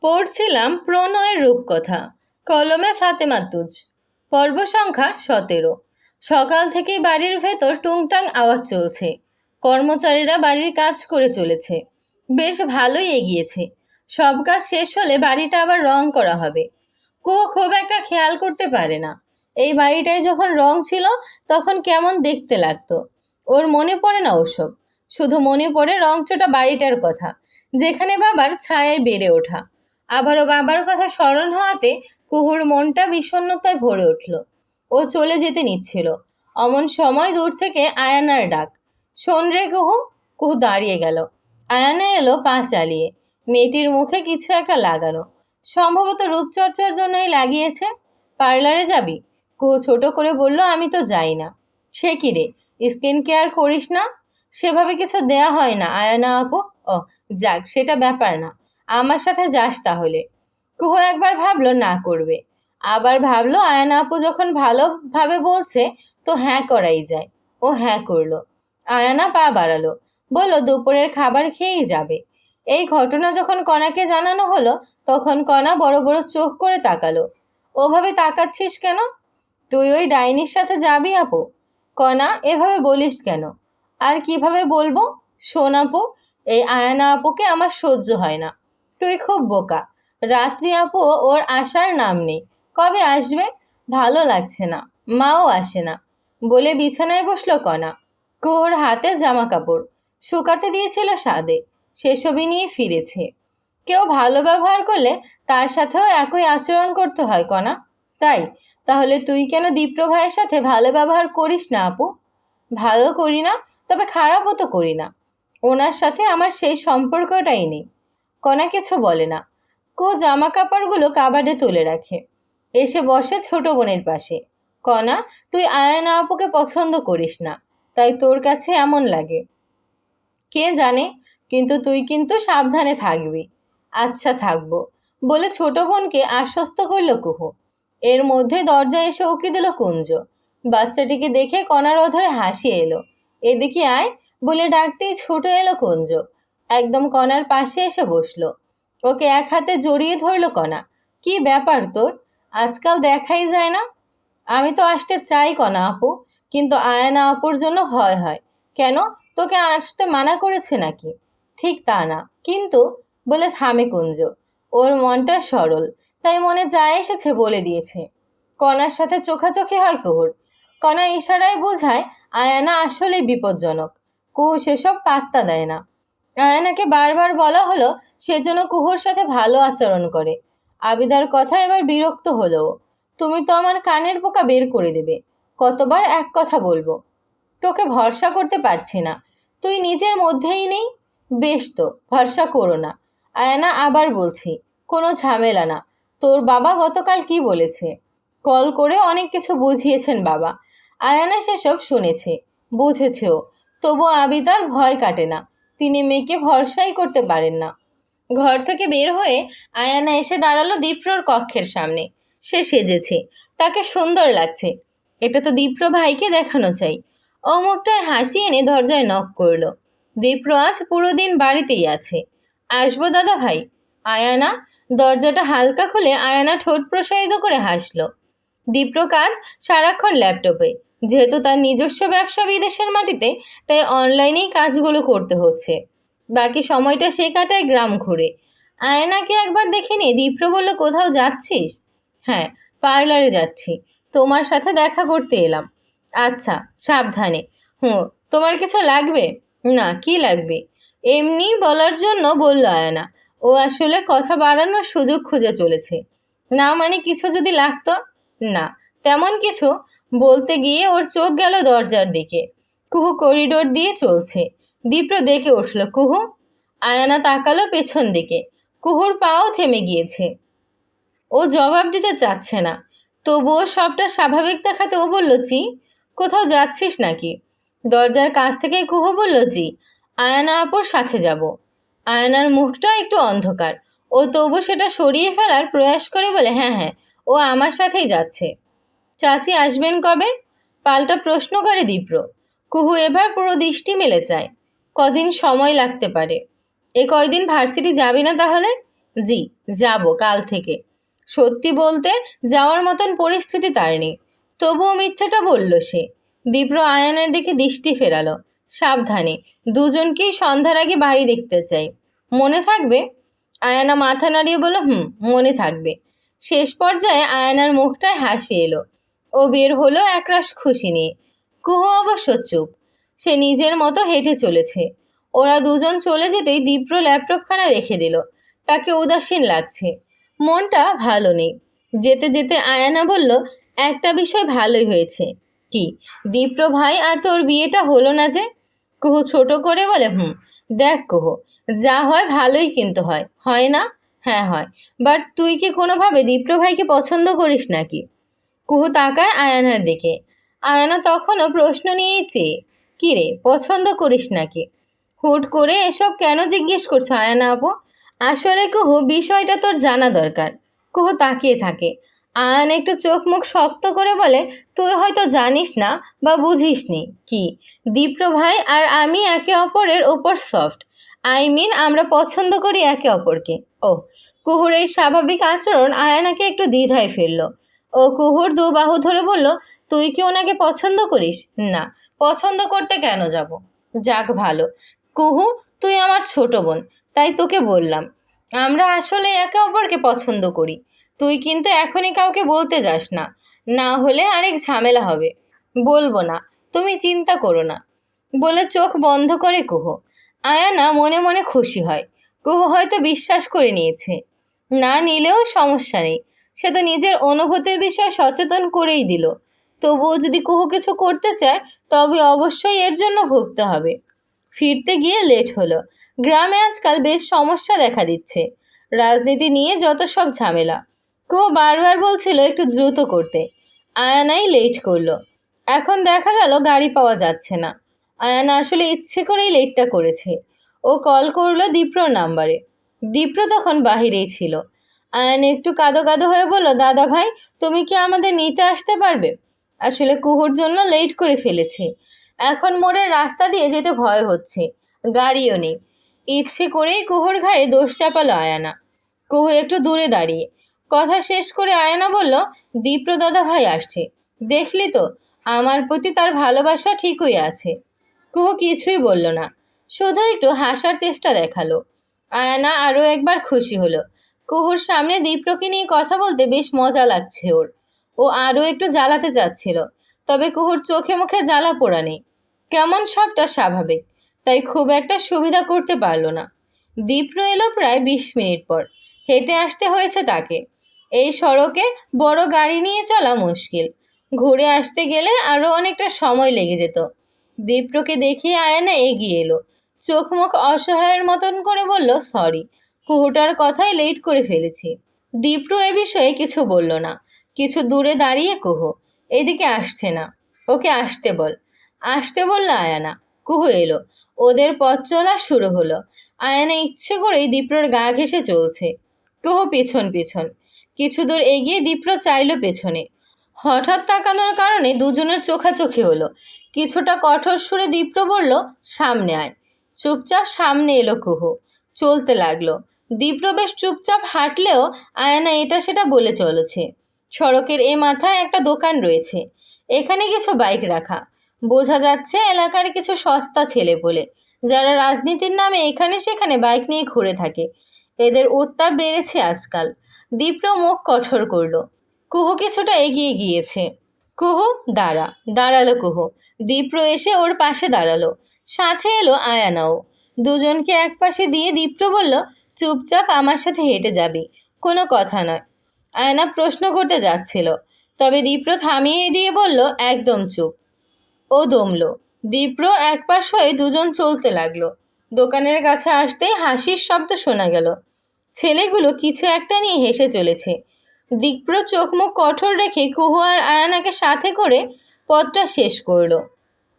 পড়ছিলাম প্রণয়ের রূপকথা, কলমে ফাতেমা তুজ। পর্ব সংখ্যা 17। সকাল থেকেই বাড়ির ভেতর টুংটাং আওয়াজ চলছে। কর্মচারীরা বাড়ির কাজ করে চলেছে। বেশ ভালোই এগিয়েছে। সব কাজ শেষ হলে বাড়িটা আবার রং করা হবে। খুব একটা খেয়াল করতে পারে না এই বাড়িটায় যখন রং ছিল তখন কেমন দেখতে লাগতো। ওর মনে পড়ে না ওসব, শুধু মনে পড়ে রংচটা বাড়িটার কথা, যেখানে বাবার ছায়ায় বেড়ে ওঠা। আবারও বাবার কথা স্মরণ হওয়াতে কুহুর মনটা বিষণ্ণতায় ভরে উঠল। ও চলে যেতে নিচ্ছিল, অমন সময় দূর থেকে আয়ানার ডাক। শোন রে কুহু। কুহু দাঁড়িয়ে গেল। আয়ানা এলো পা চালিয়ে। মেয়েটির মুখে কিছু একটা লাগানো, সম্ভবত রূপচর্চার জন্যই লাগিয়েছে। পার্লারে যাবি? কুহু ছোট করে বলল, আমি তো যাই না। সে কি রে, স্কিন কেয়ার করিস না? সেভাবে কিছু দেয়া হয় না আয়ানা আপু। ও যাক, সেটা ব্যাপার না, আমার সাথে যাস তাহলে। কুহু একবার ভাবলো না করবে, আবার ভাবলো আয়ানা আপু যখন ভালোভাবে বলছে তো হ্যাঁ করাই যায়। ও হ্যাঁ করলো। আয়ানা পা বাড়ালো, বলল দুপুরের খাবার খেয়েই যাবে। এই ঘটনা যখন কণাকে জানানো হলো তখন কণা বড় বড় চোখ করে তাকালো। ওভাবে তাকাচ্ছিস কেন? তুই ওই ডাইনির সাথে যাবি আপু? কণা, এভাবে বলিস কেন? আর কিভাবে বলবো? শোন আপু, এই আয়ানা আপুকে আমার সহ্য হয় না। তুই খুব বোকা। রাত্রি আপু ওর আসার নাম নেই। কবে আসবে? ভালো লাগছে না, মাও আসে না। বলে বিছানায় বসলো কণা। কুহুর হাতে জামা কাপড় শুকাতে দিয়েছিল সাদে, সেসবই নিয়ে ফিরেছে। কেউ ভালো ব্যবহার করলে তার সাথেও একই আচরণ করতে হয় কণা। তাই তাহলে তুই কেন দীপ্র ভাইয়ের সাথে ভালো ব্যবহার করিস না আপু? ভালো করি না, তবে খারাপও তো করি না। ওনার সাথে আমার সেই সম্পর্কটাই নেই। কণা কিছু বলে না। জামা কাপড়গুলো কাবাডে তুলে রাখে, এসে বসে ছোট বোনের পাশে। কণা, তুই আয়ানা আপুকে পছন্দ করিস না, তাই তোর কাছে এমন লাগে। কে জানে, কিন্তু তুই কিন্তু সাবধানে থাকবি। আচ্ছা থাকবো, বলে ছোট বোনকে আশ্বস্ত করলো কুহু। এর মধ্যে দরজায় এসে উকি দিল কুঞ্জ। বাচ্চাটিকে দেখে কণার অধরে হাসি এলো। এদিকে আয় বলে ডাকতেই ছুটে এলো কুঞ্জ। একদম কণার পাশে এসে বসলো। ওকে এক হাতে জড়িয়ে ধরলো কণা। কি ব্যাপার তোর? আজকাল দেখাই যায় না। আমি তো আসতে চাই কণা আপু, কিন্তু আয়ানা আপুর জন্য ভয় হয়। কেন, তোকে আসতে মানা করেছে নাকি? ঠিক তা না, কিন্তু বলে থামে কুঞ্জ। ওর মনটা সরল, তাই মনে যা এসেছে বলে দিয়েছে। কণার সাথে চোখাচোখি হয় কুহুর। কণা ইশারায় বোঝায় আয়ানা আসলে বিপজ্জনক। কুহু সেসব পাত্তা দেয় না। আয়ানাকে বারবার বলা হলো সেজন্য কুহুর সাথে ভালো আচরণ করে। আবিদার কথা এবার বিরক্ত হলো। তুমি তো আমার কানের পোকা বের করে দেবে। কতবার এক কথা বলবো? তোকে ভরসা করতে পারছি না, তুই নিজের মধ্যেই নেই। বেশ তো, ভরসা করো না। আয়ানা, আবার বলছি, কোনো ঝামেলা না। তোর বাবা গতকাল কি বলেছে? কল করে অনেক কিছু বুঝিয়েছেন বাবা। আয়ানা সেসব শুনেছে, বুঝেছেও, তবু আবিদার ভয় কাটে না। তিনি মেয়েকে ভরসাই করতে পারেন না। ঘর থেকে বের হয়ে আয়ানা এসে দাঁড়ালো দীপ্রর কক্ষের সামনে। সে সেজেছে, তাকে সুন্দর লাগছে। এটা তো দীপ্র ভাইকে দেখানো চাই। অমুকটায় হাসি এনে দরজায় নক করলো। দীপ্র আজ পুরো দিন বাড়িতেই আছে। আসবো দাদা ভাই? আয়ানা। দরজাটা হালকা খুলে আয়ানা ঠোঁট প্রসারিত করে হাসলো। দীপ্র কাজ সারাক্ষণ ল্যাপটপে, যেহেতু তার নিজস্ব ব্যবসা বিদেশের মাটিতে, তাই অনলাইনেই কাজগুলো করতে হচ্ছে। বাকি সময়টা সে কাটায় গ্রাম ঘুরে। আয়নাকে একবার দেখে নিয়ে দীপ্র বলল, কোথাও যাচ্ছিস? হ্যাঁ, পার্লারে যাচ্ছি, তোমার সাথে দেখা করতে এলাম। আচ্ছা, সাবধানে। তোমার কিছু লাগবে? না, কি লাগবে? এমনি বলার জন্য বলল আয়না। ও আসলে কথা বাড়ানোর সুযোগ খুঁজে চলেছে। না মানে কিছু যদি লাগতো? না, তেমন কিছু। বলতে গিয়ে ওর চোখ গেল দরজার দিকে। কুহু করিডোর দিয়ে চলছে। দীপ্র দেখে উঠল কুহু। আয়ানা তাকালো পেছন দিকে। কুহুর পাও থেমে গিয়েছে। ও জবাব দিতে চাচ্ছে না, তবুও সবটা স্বাভাবিক দেখাতে ও বলল, জি। কোথাও যাচ্ছিস নাকি? দরজার কাছ থেকে কুহু বলল, জি, আয়ানা আপুর সাথে যাব। আয়ানার মুখটা একটু অন্ধকার। ও তবু সেটা সরিয়ে ফেলার প্রয়াস করে বলে, হ্যাঁ হ্যাঁ, ও আমার সাথেই যাচ্ছে। চাচি আসবেন কবে? পাল্টা প্রশ্ন করে দীপ্র। কুহু এবার পুরো দৃষ্টি মেলে চায়। কদিন সময় লাগতে পারে। এ কয়দিন ভার্সিটি যাবি না তাহলে? জি, যাব কাল থেকে। সত্যি বলতে যাওয়ার মতন পরিস্থিতি তার নেই, তবুও মিথ্যেটা বলল সে। দীপ্র আয়ানের দিকে দৃষ্টি ফেরালো। সাবধানে, দুজনকেই সন্ধ্যার আগে বাড়ি দেখতে চাই, মনে থাকবে? আয়ানা মাথা নাড়িয়ে বলল, মনে থাকবে। শেষ পর্যায়ে আয়ানার মুখটায় হাসি এলো। ও বের হলো একরাশ খুশি নিয়ে। কুহু অবশ্য চুপ, সে নিজের মতো হেঁটে চলেছে। ওরা দুজন চলে যেতেই দীপ্র ল্যাপটপখানা রেখে দিল। তাকে উদাসীন লাগছে, মনটা ভালো নেই। যেতে যেতে আয়ানা বলল, একটা বিষয় ভালোই হয়েছে। কি? দীপ্র ভাই আর তোর বিয়েটা হলো না যে? কুহু ছোট করে বলে, দেখ কুহু, যা হয় ভালোই কিন্তু হয়, হয় না? হ্যাঁ হয়, বাট তুই কি কোনোভাবে দীপ্র ভাইকে পছন্দ করিস নাকি? কুহু তাকায় আয়ানার দিকে। আয়ানা তখনও প্রশ্ন নিয়েই চেয়ে, কি রে, পছন্দ করিস নাকি? হুট করে এসব কেন জিজ্ঞেস করছো আয়ানা আপু? আসলে কুহু, বিষয়টা তোর জানা দরকার। কুহু তাকিয়ে থাকে। আয়ান একটু চোখ মুখ শক্ত করে বলে, তুই হয়তো জানিস না বা বুঝিস নি। কি? দীপ্র ভাই আর আমি একে অপরের ওপর সফট, আমরা পছন্দ করি একে অপরকে। ও। কুহুর এই স্বাভাবিক আচরণ আয়ানাকে একটু দ্বিধায় ফেলল। ও কুহুর দু বাহু ধরে বলল, তুই কি ওনাকে পছন্দ করিস? না, পছন্দ করতে কেন যাব? যাক ভালো। কুহু, তুই আমার ছোট বোন, তাই তোকে বললাম, আমরা আসলে একে অপরকে পছন্দ করি। তুই কিন্তু এখনই কাউকে বলতে যাস না, না হলে আরেক ঝামেলা হবে। বলবো না, তুমি চিন্তা করো না, বলে চোখ বন্ধ করে কুহু। আয়ানা মনে মনে খুশি হয়। কুহু হয়তো বিশ্বাস করে নিয়েছে, না নিলেও সমস্যা নেই। সে তো নিজের অনুভূতির বিষয়ে সচেতন করেই দিল। তবুও যদি কুহু কিছু করতে চায়, তবে অবশ্যই এর জন্য ভুগতে হবে। ফিরতে গিয়ে লেট হলো। গ্রামে আজকাল বেশ সমস্যা দেখা দিচ্ছে, রাজনীতি নিয়ে যত সব ঝামেলা। কুহু বারবার বলছিল একটু দ্রুত করতে। আয়ানাই লেট করলো। এখন দেখা গেল গাড়ি পাওয়া যাচ্ছে না। আয়ানা আসলে ইচ্ছে করেই লেটটা করেছে। ও কল করলো দীপ্রর নাম্বারে। দীপ্র তখন বাহিরেই ছিল। আয়ান একটু কাঁদো কাঁদো হয়ে বলল, দাদা ভাই, তুমি কি আমাদের নিতে আসতে পারবে? আসলে কুহুর জন্য লেট করে ফেলেছি। এখন মোড়ের রাস্তা দিয়ে যেতে ভয় হচ্ছে, গাড়িও নেই। ইচ্ছে করেই কুহুর ঘাড়ে দোষ চাপালো আয়ানা। কুহু একটু দূরে দাঁড়িয়ে। কথা শেষ করে আয়ানা বলল, দীপ্র দাদা ভাই আসছে, দেখলি তো? আমার প্রতি তার ভালোবাসা ঠিকই আছে। কুহু কিছুই বলল না, শুধু একটু হাসার চেষ্টা দেখালো। আয়ানা আরও একবার খুশি হলো। কুহুর সামনে দীপ্রকে নিয়ে কথা বলতে বেশ মজা লাগছে ওর। ও আরও একটু জ্বালাতে চাচ্ছিল, তবে কুহুর চোখে মুখে জ্বালা পোড়া নেই, কেমন সবটা স্বাভাবিক, তাই খুব একটা সুবিধা করতে পারল না। দীপ্র এলো প্রায় 20 মিনিট পর। হেঁটে আসতে হয়েছে তাকে। এই সড়কে বড় গাড়ি নিয়ে চলা মুশকিল। ঘুরে আসতে গেলে আরও অনেকটা সময় লেগে যেত। দীপ্রকে দেখিয়ে আয়ানা এগিয়ে এলো। চোখ মুখ অসহায়ের মতন করে বলল, সরি, কুহুটার কথাই লেট করে ফেলেছি। দীপ্র এ বিষয়ে কিছু বলল না। কিছু দূরে দাঁড়িয়ে কুহু, এদিকে আসছে না, ওকে আসতে বল। আসতে বলল আয়ানা। কুহু এলো। ওদের পথ চলা শুরু হলো। আয়ানা ইচ্ছে করেই দীপ্রর গা ঘেঁষে চলছে। কুহু পিছন পিছন। কিছু দূর এগিয়ে দীপ্র চাইল পেছনে। হঠাৎ তাকানোর কারণে দুজনের চোখাচোখি হলো। কিছুটা কঠোর সুরে দীপ্র বলল, সামনে আয়। চুপচাপ সামনে এলো কুহু। চলতে লাগলো। দীপ্র বেশ চুপচাপ হাঁটলেও আয়ানা এটা সেটা বলে চলেছে। সড়কের এ মাথায় একটা দোকান রয়েছে, এখানে কিছু বাইক রাখা। বোঝা যাচ্ছে এলাকার কিছু সস্তা ছেলে বলে, যারা রাজনীতির নামে এখানে সেখানে বাইক নিয়ে ঘুরে থাকে। এদের উত্তাপ বেড়েছে আজকাল। দীপ্র মুখ কঠোর করলো। কুহু কিছুটা এগিয়ে গিয়েছে। কুহু, দাঁড়া। দাঁড়ালো কুহু। দীপ্র এসে ওর পাশে দাঁড়ালো। সাথে এলো আয়ানাও। দুজনকে এক পাশে দিয়ে দীপ্র বলল, চুপচাপ আমার সাথে হেঁটে যাবি, কোনো কথা নয়। আয়না প্রশ্ন করতে যাচ্ছিল, তবে দীপ্র থামিয়ে দিয়ে বলল, একদম চুপ। ও দমল। দীপ্র একপাশ হয়ে দুজন চলতে লাগলো। দোকানের কাছে আসতেই হাসির শব্দ শোনা গেল। ছেলেগুলো কিছু একটা নিয়ে হেসে চলেছে। দীপ্র চোখ মুখ কঠোর রেখে কুহু আর আয়ানাকে সাথে করে পথটা শেষ করলো।